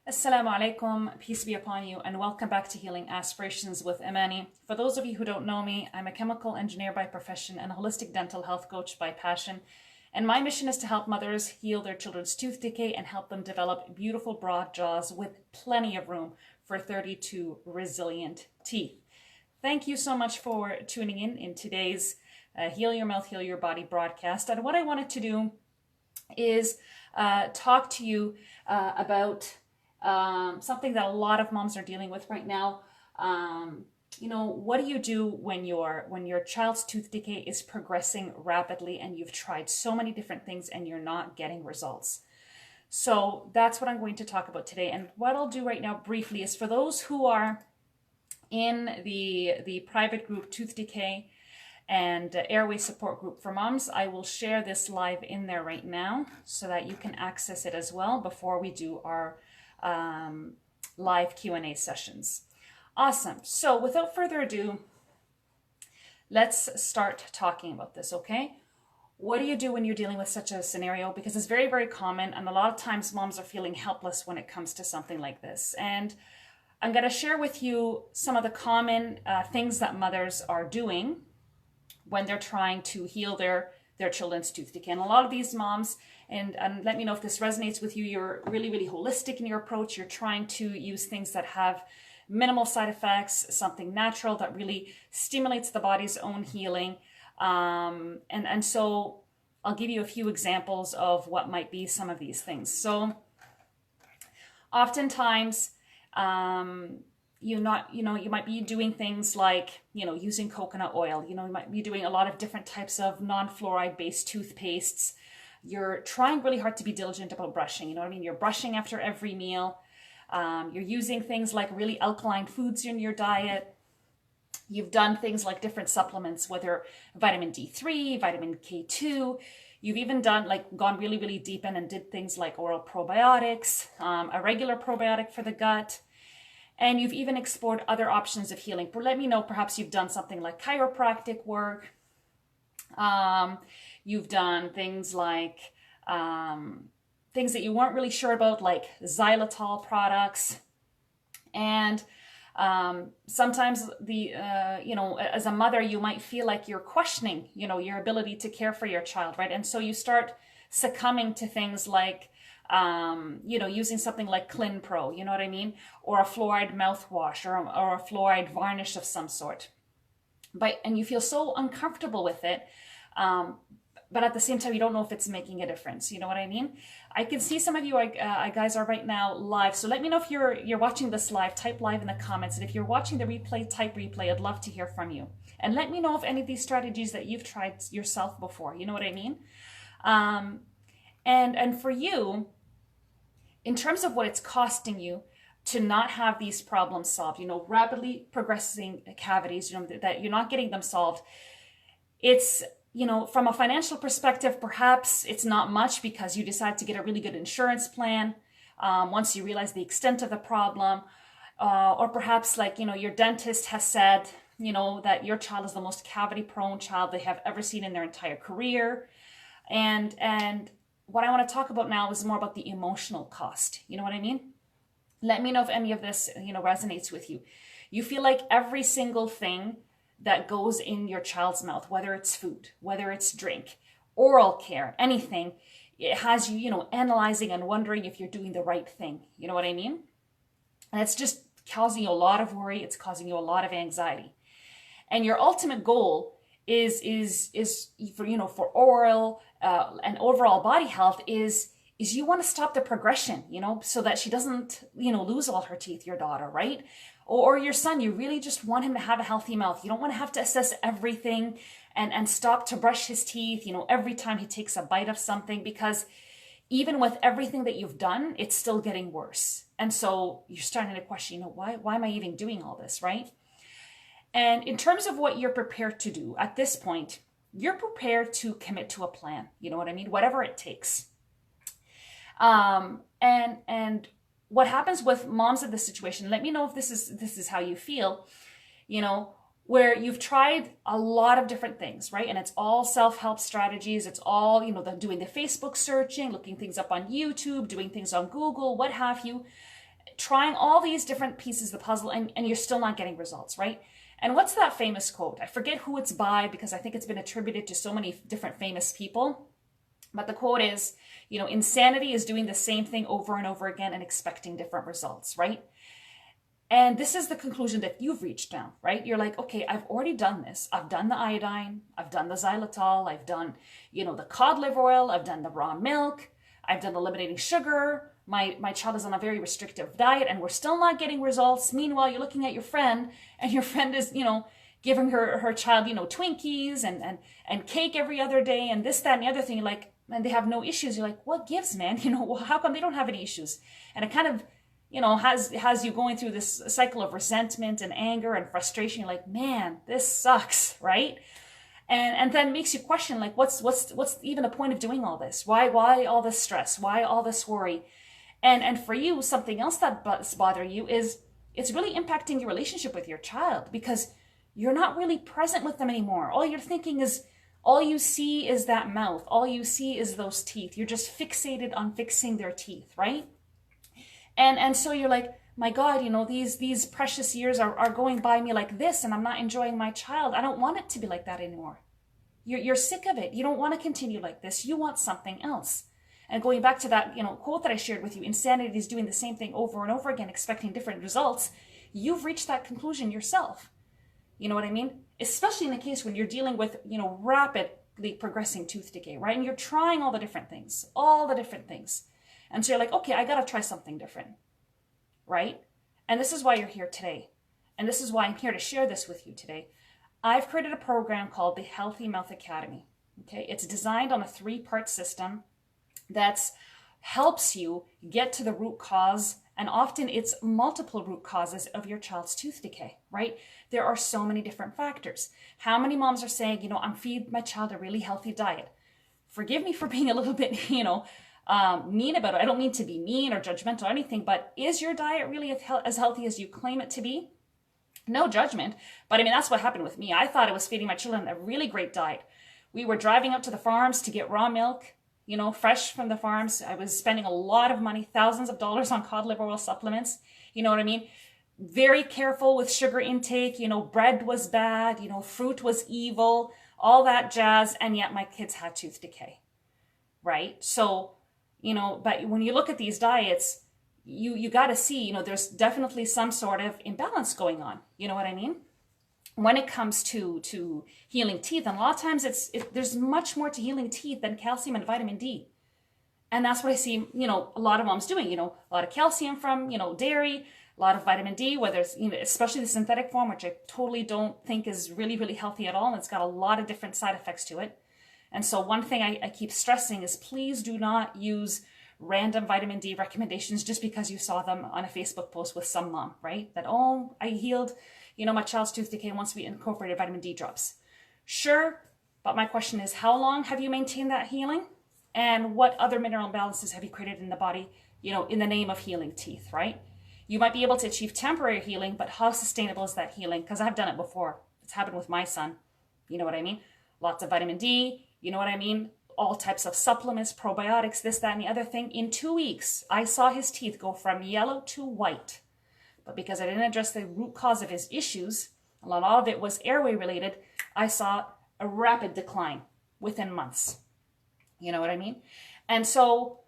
Assalamu alaikum, peace be upon you, and welcome back to Healing Aspirations with Amani. For those of you who don't know me, I'm a chemical engineer by profession and a holistic dental health coach by passion. And my mission is to help mothers heal their children's tooth decay and help them develop beautiful broad jaws with plenty of room for 32 resilient teeth. Thank you so much for tuning in today's Heal Your Mouth, Heal Your Body broadcast. And what I wanted to do is talk to you about something that a lot of moms are dealing with right now. What do you do when your child's tooth decay is progressing rapidly and you've tried so many different things and you're not getting results? So that's what I'm going to talk about today. And what I'll do right now briefly is for those who are in the private group Tooth Decay and Airway Support Group for Moms, I will share this live in there right now so that you can access it as well before we do our live Q&A sessions. Awesome. So without further ado, let's start talking about this, okay? What do you do when you're dealing with such a scenario? Because it's very, very common, and a lot of times moms are feeling helpless when it comes to something like this. And I'm going to share with you some of the common things that mothers are doing when they're trying to heal their children's tooth decay. And a lot of these moms, and let me know if this resonates with you, you're really, really holistic in your approach. You're trying to use things that have minimal side effects, something natural that really stimulates the body's own healing. And so I'll give you a few examples of what might be some of these things. So oftentimes, you might be doing things like, using coconut oil. You might be doing a lot of different types of non-fluoride based toothpastes. You're trying really hard to be diligent about brushing. You know what I mean? You're brushing after every meal. You're using things like really alkaline foods in your diet. You've done things like different supplements, whether vitamin D3, vitamin K2. You've even gone really, really deep in and did things like oral probiotics, a regular probiotic for the gut. And you've even explored other options of healing. Let me know, perhaps you've done something like chiropractic work. You've done things like things that you weren't really sure about, like xylitol products. And sometimes as a mother, you might feel like you're questioning, your ability to care for your child, right? And so you start succumbing to things like, using something like ClinPro, you know what I mean? Or a fluoride mouthwash or a fluoride varnish of some sort. And you feel so uncomfortable with it. But at the same time, you don't know if it's making a difference. You know what I mean? I can see some of you guys are right now live. So let me know if you're watching this live. Type live in the comments. And if you're watching the replay, type replay. I'd love to hear from you. And let me know if any of these strategies that you've tried yourself before. You know what I mean? And for you, in terms of what it's costing you to not have these problems solved, rapidly progressing cavities, that you're not getting them solved, it's, from a financial perspective, perhaps it's not much because you decide to get a really good insurance plan once you realize the extent of the problem. Or perhaps your dentist has said, that your child is the most cavity prone child they have ever seen in their entire career. And what I want to talk about now is more about the emotional cost. You know what I mean? Let me know if any of this, resonates with you. You feel like every single thing that goes in your child's mouth, whether it's food, whether it's drink, oral care, anything, it has you, analyzing and wondering if you're doing the right thing. You know what I mean? And it's just causing you a lot of worry. It's causing you a lot of anxiety. And your ultimate goal is for oral and overall body health is you want to stop the progression, so that she doesn't, lose all her teeth, your daughter, right? Or your son, you really just want him to have a healthy mouth. You don't want to have to assess everything and stop to brush his teeth, every time he takes a bite of something, because even with everything that you've done, it's still getting worse. And so you're starting to question, why am I even doing all this, right? And in terms of what you're prepared to do at this point, you're prepared to commit to a plan. You know what I mean? Whatever it takes. And what happens with moms in this situation, let me know if this is how you feel, where you've tried a lot of different things, right? And it's all self-help strategies. It's all, doing the Facebook searching, looking things up on YouTube, doing things on Google, what have you. trying all these different pieces of the puzzle, and you're still not getting results, right? And what's that famous quote? I forget who it's by because I think it's been attributed to so many different famous people. But the quote is, insanity is doing the same thing over and over again and expecting different results, right? And this is the conclusion that you've reached now, right? You're like, okay, I've already done this. I've done the iodine. I've done the xylitol. I've done, the cod liver oil. I've done the raw milk. I've done eliminating sugar. My child is on a very restrictive diet and we're still not getting results. Meanwhile, you're looking at your friend and your friend is, giving her child, Twinkies and cake every other day and this, that, and the other thing. You're like, and they have no issues. You're like, what gives, man? How come they don't have any issues? And it kind of, has you going through this cycle of resentment and anger and frustration. You're like, man, this sucks, right? And then makes you question, like, what's even the point of doing all this? Why all this stress? Why all this worry? And for you, something else that's bothering you is it's really impacting your relationship with your child because you're not really present with them anymore. All you're thinking is, all you see is that mouth. All you see is those teeth. You're just fixated on fixing their teeth, right? And so you're like, my God, these precious years are going by me like this and I'm not enjoying my child. I don't want it to be like that anymore. You're sick of it. You don't want to continue like this. You want something else. And going back to that, quote that I shared with you, insanity is doing the same thing over and over again, expecting different results. You've reached that conclusion yourself. You know what I mean? Especially in the case when you're dealing with, rapidly progressing tooth decay, right? And you're trying all the different things. And so you're like, okay, I got to try something different, right? And this is why you're here today. And this is why I'm here to share this with you today. I've created a program called the Healthy Mouth Academy. Okay, it's designed on a 3-part system that helps you get to the root cause. And often it's multiple root causes of your child's tooth decay, right? There are so many different factors. How many moms are saying, I'm feeding my child a really healthy diet? Forgive me for being a little bit, mean about it. I don't mean to be mean or judgmental or anything, but is your diet really as healthy as you claim it to be? No judgment. But that's what happened with me. I thought I was feeding my children a really great diet. We were driving up to the farms to get raw milk, fresh from the farms. I was spending a lot of money, thousands of dollars on cod liver oil supplements. You know what I mean? Very careful with sugar intake. Bread was bad. Fruit was evil, all that jazz. And yet my kids had tooth decay, right? So, but when you look at these diets, you got to see, there's definitely some sort of imbalance going on. You know what I mean? When it comes to healing teeth, and a lot of times there's much more to healing teeth than calcium and vitamin D. And that's what I see, a lot of moms doing, a lot of calcium from, dairy, a lot of vitamin D, whether it's, especially the synthetic form, which I totally don't think is really, really healthy at all. And it's got a lot of different side effects to it. And so one thing I keep stressing is please do not use random vitamin D recommendations just because you saw them on a Facebook post with some mom, right? That, oh, I healed, my child's tooth decay once we incorporated vitamin D drops. Sure, but my question is, how long have you maintained that healing? And what other mineral imbalances have you created in the body, in the name of healing teeth, right? You might be able to achieve temporary healing, but how sustainable is that healing? Because I've done it before. It's happened with my son. You know what I mean? Lots of vitamin D, you know what I mean? All types of supplements, probiotics, this, that, and the other thing. In 2 weeks, I saw his teeth go from yellow to white. But because I didn't address the root cause of his issues, a lot of it was airway related, I saw a rapid decline within months. You know what I mean? And so,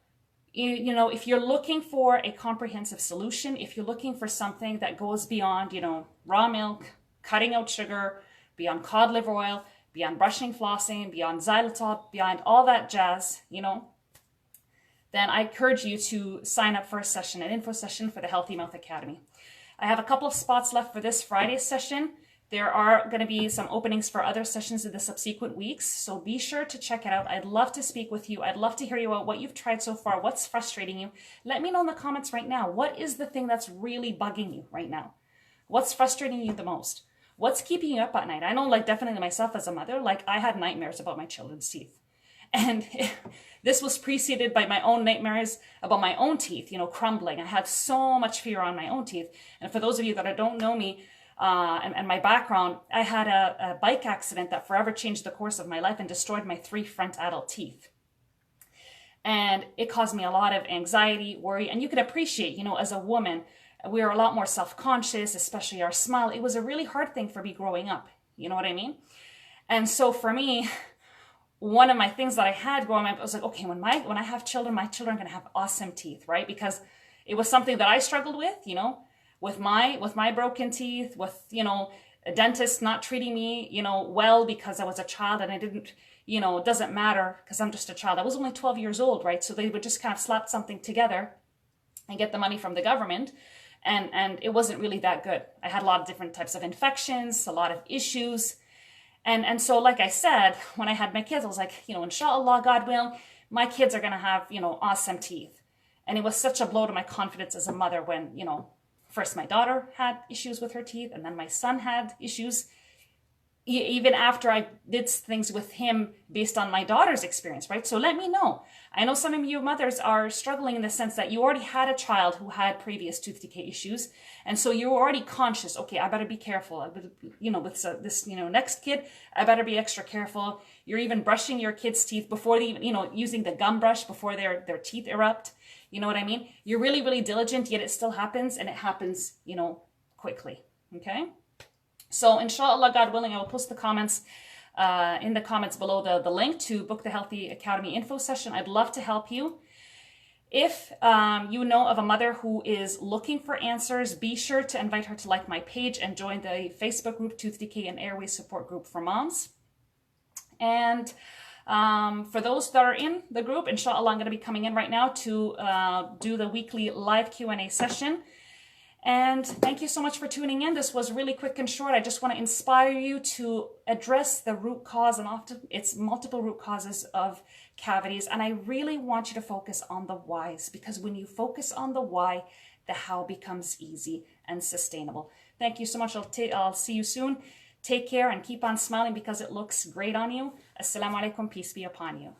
if you're looking for a comprehensive solution, if you're looking for something that goes beyond, raw milk, cutting out sugar, beyond cod liver oil, beyond brushing, flossing, beyond xylitol, beyond all that jazz, then I encourage you to sign up for a session, an info session for the Healthy Mouth Academy. I have a couple of spots left for this Friday's session. There are going to be some openings for other sessions in the subsequent weeks, so be sure to check it out. I'd love to speak with you. I'd love to hear you about what you've tried so far, what's frustrating you. Let me know in the comments right now. What is the thing that's really bugging you right now? What's frustrating you the most? What's keeping you up at night? I know, definitely myself as a mother, I had nightmares about my children's teeth. And this was preceded by my own nightmares about my own teeth, crumbling. I had so much fear on my own teeth. And for those of you that don't know me and my background, I had a bike accident that forever changed the course of my life and destroyed my 3 front adult teeth. And it caused me a lot of anxiety, worry, and you could appreciate, you know, as a woman, we are a lot more self-conscious, especially our smile. It was a really hard thing for me growing up. You know what I mean? And so for me, one of my things that I had growing up, I was like, okay, when I have children, my children are going to have awesome teeth, right? Because it was something that I struggled with, you know, with my broken teeth, with, you know, a dentist not treating me, you know, well because I was a child and I didn't, you know, it doesn't matter because I'm just a child. I was only 12 years old, right? So they would just kind of slap something together and get the money from the government. And it wasn't really that good. I had a lot of different types of infections, a lot of issues. And so, like I said, when I had my kids, I was like, you know, inshallah, God will, my kids are going to have, you know, awesome teeth. And it was such a blow to my confidence as a mother when, you know, first my daughter had issues with her teeth and then my son had issues. Even after I did things with him based on my daughter's experience, right? So let me know. I know some of you mothers are struggling in the sense that you already had a child who had previous tooth decay issues. And so you're already conscious, okay, I better be careful. I better, you know, with this, you know, next kid, I better be extra careful. You're even brushing your kids' teeth before they even, you know, using the gum brush before their teeth erupt. You know what I mean? You're really, really diligent, yet it still happens, and it happens, you know, quickly, okay? So inshallah, God willing, I will post the comments in the comments below the link to book the Healthy Academy info session. I'd love to help you. If you know of a mother who is looking for answers, be sure to invite her to like my page and join the Facebook group, Tooth Decay and Airway Support Group for Moms. And for those that are in the group, inshallah, I'm going to be coming in right now to do the weekly live Q&A session. And thank you so much for tuning in. This was really quick and short. I just want to inspire you to address the root cause, and often it's multiple root causes of cavities. And I really want you to focus on the whys, because when you focus on the why, the how becomes easy and sustainable. Thank you so much. I'll see you soon. Take care and keep on smiling because it looks great on you. Assalamu alaikum. Peace be upon you.